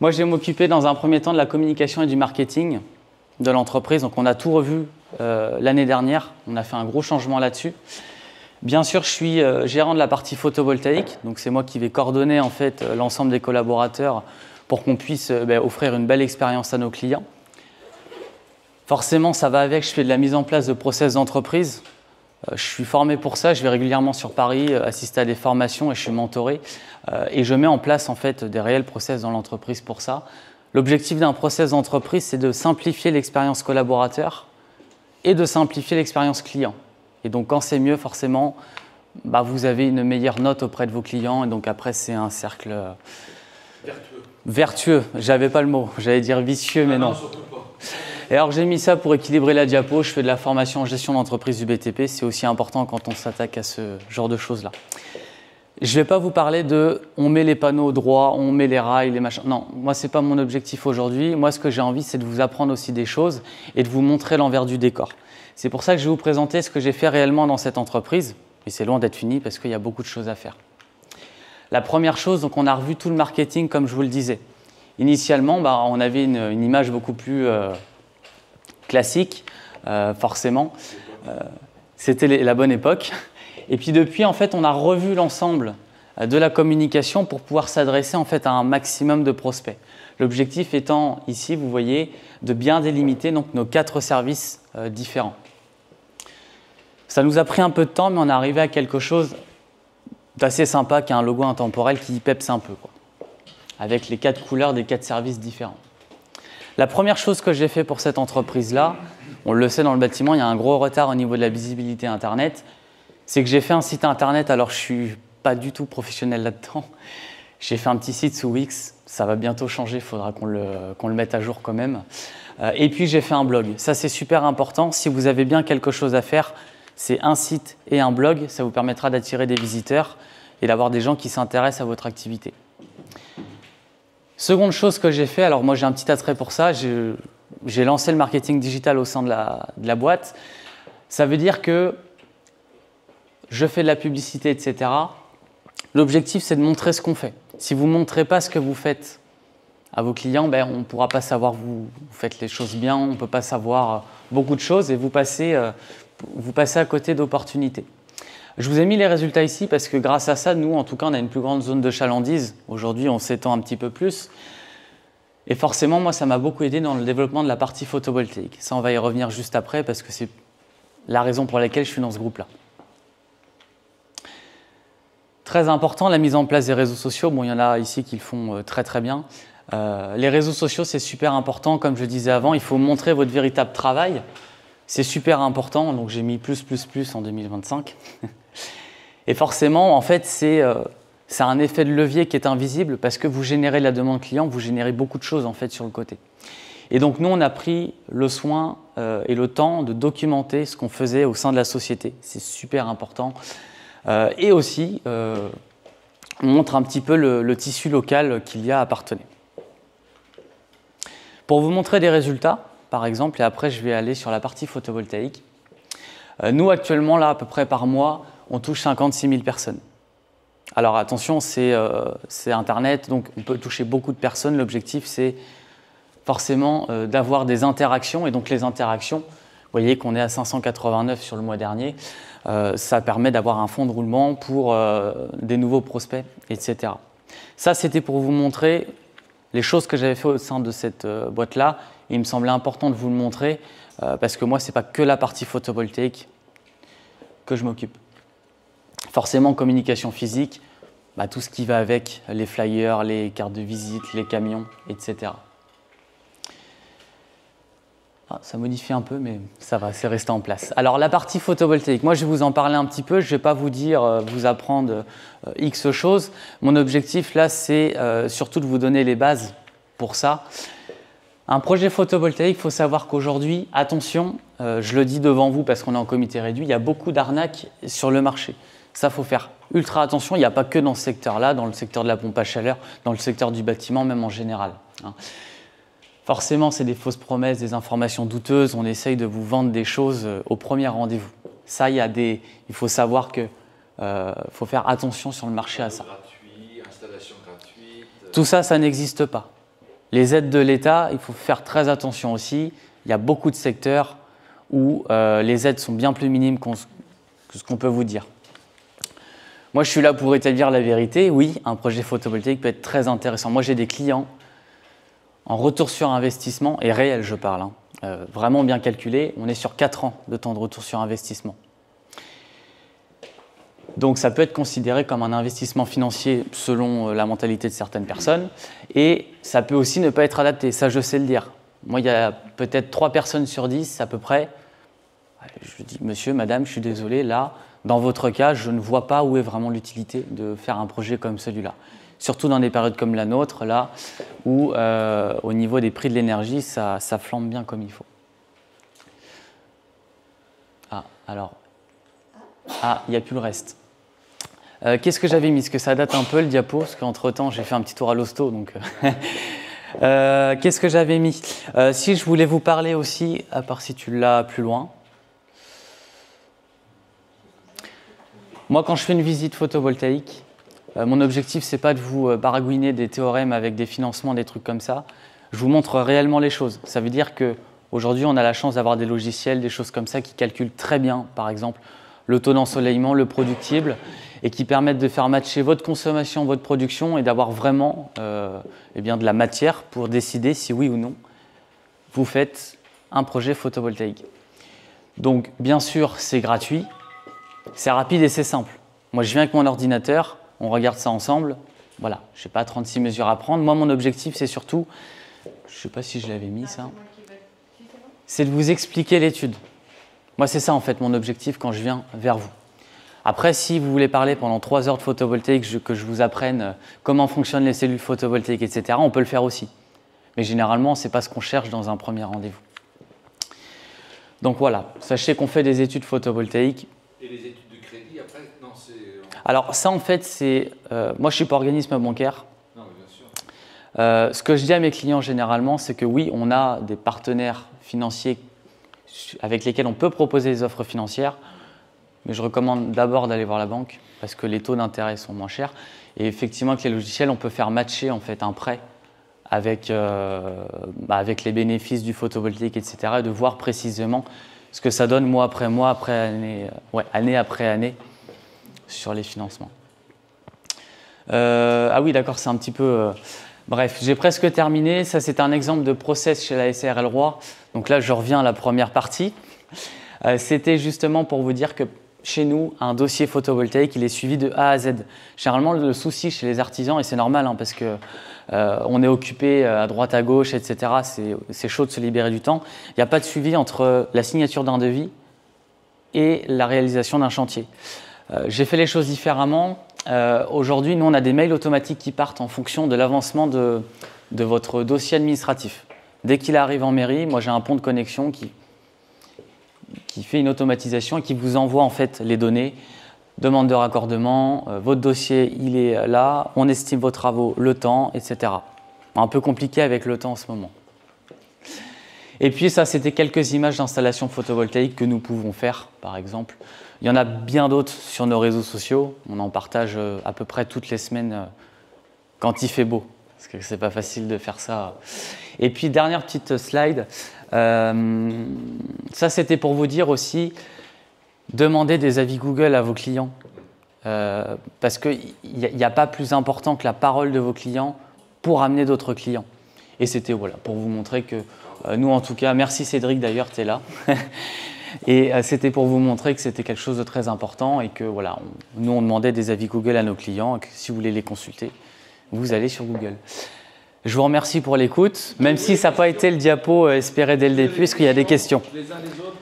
Moi, je vais m'occuper dans un premier temps de la communication et du marketing de l'entreprise. Donc, on a tout revu l'année dernière. On a fait un gros changement là-dessus. Bien sûr, je suis gérant de la partie photovoltaïque. Donc, c'est moi qui vais coordonner en fait l'ensemble des collaborateurs pour qu'on puisse offrir une belle expérience à nos clients. Forcément, ça va avec. Je fais de la mise en place de process d'entreprise. Je suis formé pour ça. Je vais régulièrement sur Paris assister à des formations et je suis mentoré. Et je mets en place en fait des réels process dans l'entreprise pour ça. L'objectif d'un process d'entreprise, c'est de simplifier l'expérience collaborateur et de simplifier l'expérience client. Et donc, quand c'est mieux, forcément, vous avez une meilleure note auprès de vos clients. Et donc, après, c'est un cercle vertueux. J'avais pas le mot. J'allais dire vicieux, mais non. Surtout pas. Et alors, j'ai mis ça pour équilibrer la diapo. Je fais de la formation en gestion d'entreprise du BTP. C'est aussi important quand on s'attaque à ce genre de choses-là. Je ne vais pas vous parler de « on met les panneaux droits, on met les rails, les machins ». Non, moi, ce n'est pas mon objectif aujourd'hui. Moi, ce que j'ai envie, c'est de vous apprendre aussi des choses et de vous montrer l'envers du décor. C'est pour ça que je vais vous présenter ce que j'ai fait réellement dans cette entreprise. Et c'est loin d'être fini parce qu'il y a beaucoup de choses à faire. La première chose, donc on a revu tout le marketing comme je vous le disais. Initialement, on avait une image beaucoup plus classique, forcément. C'était la bonne époque. Et puis depuis, en fait, on a revu l'ensemble de la communication pour pouvoir s'adresser en fait à un maximum de prospects. L'objectif étant ici, vous voyez, de bien délimiter donc, nos 4 services différents. Ça nous a pris un peu de temps, mais on est arrivé à quelque chose d'assez sympa, qui a un logo intemporel qui peps un peu, quoi, avec les 4 couleurs des 4 services différents. La première chose que j'ai fait pour cette entreprise-là, on le sait dans le bâtiment, il y a un gros retard au niveau de la visibilité Internet. C'est que j'ai fait un site internet, alors je ne suis pas du tout professionnel là-dedans. J'ai fait un petit site sous Wix, ça va bientôt changer, il faudra qu'on le mette à jour quand même. Et puis j'ai fait un blog, ça c'est super important. Si vous avez bien quelque chose à faire, c'est un site et un blog, ça vous permettra d'attirer des visiteurs et d'avoir des gens qui s'intéressent à votre activité. Seconde chose que j'ai fait, alors moi j'ai un petit attrait pour ça, j'ai lancé le marketing digital au sein de la boîte. Ça veut dire que je fais de la publicité, etc. L'objectif, c'est de montrer ce qu'on fait. Si vous ne montrez pas ce que vous faites à vos clients, on ne pourra pas savoir que vous faites les choses bien, on ne peut pas savoir beaucoup de choses et vous passez à côté d'opportunités. Je vous ai mis les résultats ici parce que grâce à ça, nous, en tout cas, on a une plus grande zone de chalandise. Aujourd'hui, on s'étend un petit peu plus. Et forcément, moi, ça m'a beaucoup aidé dans le développement de la partie photovoltaïque. Ça, on va y revenir juste après parce que c'est la raison pour laquelle je suis dans ce groupe-là. Très important, la mise en place des réseaux sociaux. Bon, il y en a ici qui le font très très bien. Les réseaux sociaux, c'est super important. Comme je disais avant, il faut montrer votre véritable travail. C'est super important, donc j'ai mis plus en 2025. Et forcément, en fait, c'est un effet de levier qui est invisible parce que vous générez de la demande client, vous générez beaucoup de choses en fait sur le côté. Et donc nous, on a pris le soin et le temps de documenter ce qu'on faisait au sein de la société. C'est super important. Et aussi, on montre un petit peu le tissu local qu'il y a à Parthenay. Pour vous montrer des résultats, par exemple, et après je vais aller sur la partie photovoltaïque. Nous, actuellement, là, à peu près par mois, on touche 56 000 personnes. Alors attention, c'est Internet, donc on peut toucher beaucoup de personnes. L'objectif, c'est forcément d'avoir des interactions. Et donc les interactions, vous voyez qu'on est à 589 sur le mois dernier. Ça permet d'avoir un fond de roulement pour des nouveaux prospects, etc. Ça, c'était pour vous montrer les choses que j'avais fait au sein de cette boîte-là. Il me semblait important de vous le montrer parce que moi, ce n'est pas que la partie photovoltaïque que je m'occupe. Forcément, communication physique, tout ce qui va avec, les flyers, les cartes de visite, les camions, etc. Ça modifie un peu, mais ça va, c'est resté en place. Alors, la partie photovoltaïque, moi, je vais vous en parler un petit peu. Je ne vais pas vous dire, vous apprendre X choses. Mon objectif, là, c'est surtout de vous donner les bases pour ça. Un projet photovoltaïque, il faut savoir qu'aujourd'hui, attention, je le dis devant vous parce qu'on est en comité réduit, il y a beaucoup d'arnaques sur le marché. Ça, il faut faire ultra attention. Il n'y a pas que dans ce secteur-là, dans le secteur de la pompe à chaleur, dans le secteur du bâtiment, même en général. Forcément, c'est des fausses promesses, des informations douteuses. On essaye de vous vendre des choses au premier rendez-vous. Ça, il faut savoir qu'il faut faire attention sur le marché à ça. Gratuit, installation gratuite. Tout ça, ça n'existe pas. Les aides de l'État, il faut faire très attention aussi. Il y a beaucoup de secteurs où les aides sont bien plus minimes que ce qu'on peut vous dire. Moi, je suis là pour établir la vérité. Oui, un projet photovoltaïque peut être très intéressant. Moi, j'ai des clients en retour sur investissement, et réel, je parle, hein, vraiment bien calculé. On est sur 4 ans de temps de retour sur investissement. Donc, ça peut être considéré comme un investissement financier selon la mentalité de certaines personnes. Et ça peut aussi ne pas être adapté, ça, je sais le dire. Moi, il y a peut-être 3 personnes sur 10 à peu près. Je dis, monsieur, madame, je suis désolé, là, dans votre cas, je ne vois pas où est vraiment l'utilité de faire un projet comme celui-là. Surtout dans des périodes comme la nôtre, là, où au niveau des prix de l'énergie, ça flambe bien comme il faut. Ah, alors. Ah, il n'y a plus le reste. Qu'est-ce que j'avais mis? Parce que ça date un peu le diapo, parce qu'entre-temps, j'ai fait un petit tour à l'hosto. Donc qu'est-ce que j'avais mis? Si je voulais vous parler aussi, à part si tu l'as plus loin. Moi, quand je fais une visite photovoltaïque, mon objectif, ce n'est pas de vous baragouiner des théorèmes avec des financements, des trucs comme ça. Je vous montre réellement les choses. Ça veut dire qu'aujourd'hui, on a la chance d'avoir des logiciels, des choses comme ça qui calculent très bien, par exemple, le taux d'ensoleillement, le productible, et qui permettent de faire matcher votre consommation, votre production, et d'avoir vraiment eh bien, de la matière pour décider si oui ou non vous faites un projet photovoltaïque. Donc, bien sûr, c'est gratuit, c'est rapide et c'est simple. Moi, je viens avec mon ordinateur, on regarde ça ensemble. Voilà, je n'ai pas 36 mesures à prendre. Moi, mon objectif, c'est surtout, je ne sais pas si je l'avais mis ça, c'est de vous expliquer l'étude. Moi, c'est ça, en fait, mon objectif quand je viens vers vous. Après, si vous voulez parler pendant 3 heures de photovoltaïque, que je vous apprenne comment fonctionnent les cellules photovoltaïques, etc., on peut le faire aussi. Mais généralement, ce n'est pas ce qu'on cherche dans un premier rendez-vous. Donc voilà, sachez qu'on fait des études photovoltaïques. Et les études de crédit, après, non, c'est... Alors ça, en fait, c'est... moi, je ne suis pas organisme bancaire. Non, mais bien sûr. Ce que je dis à mes clients généralement, c'est que oui, on a des partenaires financiers avec lesquels on peut proposer des offres financières, mais je recommande d'abord d'aller voir la banque parce que les taux d'intérêt sont moins chers. Et effectivement, avec les logiciels, on peut faire matcher en fait un prêt avec, avec les bénéfices du photovoltaïque, etc. et de voir précisément ce que ça donne mois, après année, année après année sur les financements. Ah oui, d'accord, c'est un petit peu... bref, j'ai presque terminé. Ça, c'est un exemple de process chez la SARL Roi. Donc là, je reviens à la première partie. C'était justement pour vous dire que chez nous, un dossier photovoltaïque, il est suivi de A à Z. Généralement, le souci chez les artisans, et c'est normal hein, parce qu'on est occupé à droite, à gauche, etc. C'est chaud de se libérer du temps. Il n'y a pas de suivi entre la signature d'un devis et la réalisation d'un chantier. J'ai fait les choses différemment. Aujourd'hui, nous, on a des mails automatiques qui partent en fonction de l'avancement de votre dossier administratif. Dès qu'il arrive en mairie, moi, j'ai un pont de connexion qui fait une automatisation et qui vous envoie en fait les données, demande de raccordement, votre dossier il est là, on estime vos travaux, le temps, etc. Un peu compliqué avec le temps en ce moment. Et puis ça, c'était quelques images d'installation photovoltaïque que nous pouvons faire, par exemple. Il y en a bien d'autres sur nos réseaux sociaux, on en partage à peu près toutes les semaines quand il fait beau, parce que c'est pas facile de faire ça. Et puis dernière petite slide. Ça, c'était pour vous dire aussi, demandez des avis Google à vos clients. Parce qu'il n'y a pas plus important que la parole de vos clients pour amener d'autres clients. Et c'était voilà, pour vous montrer que nous, en tout cas, merci Cédric d'ailleurs, tu es là. Et c'était pour vous montrer que c'était quelque chose de très important et que voilà, nous, on demandait des avis Google à nos clients et que si vous voulez les consulter, vous allez sur Google. Je vous remercie pour l'écoute, même si ça n'a pas été le diapo espéré dès le début, est-ce qu'il y a des questions? Les uns les autres.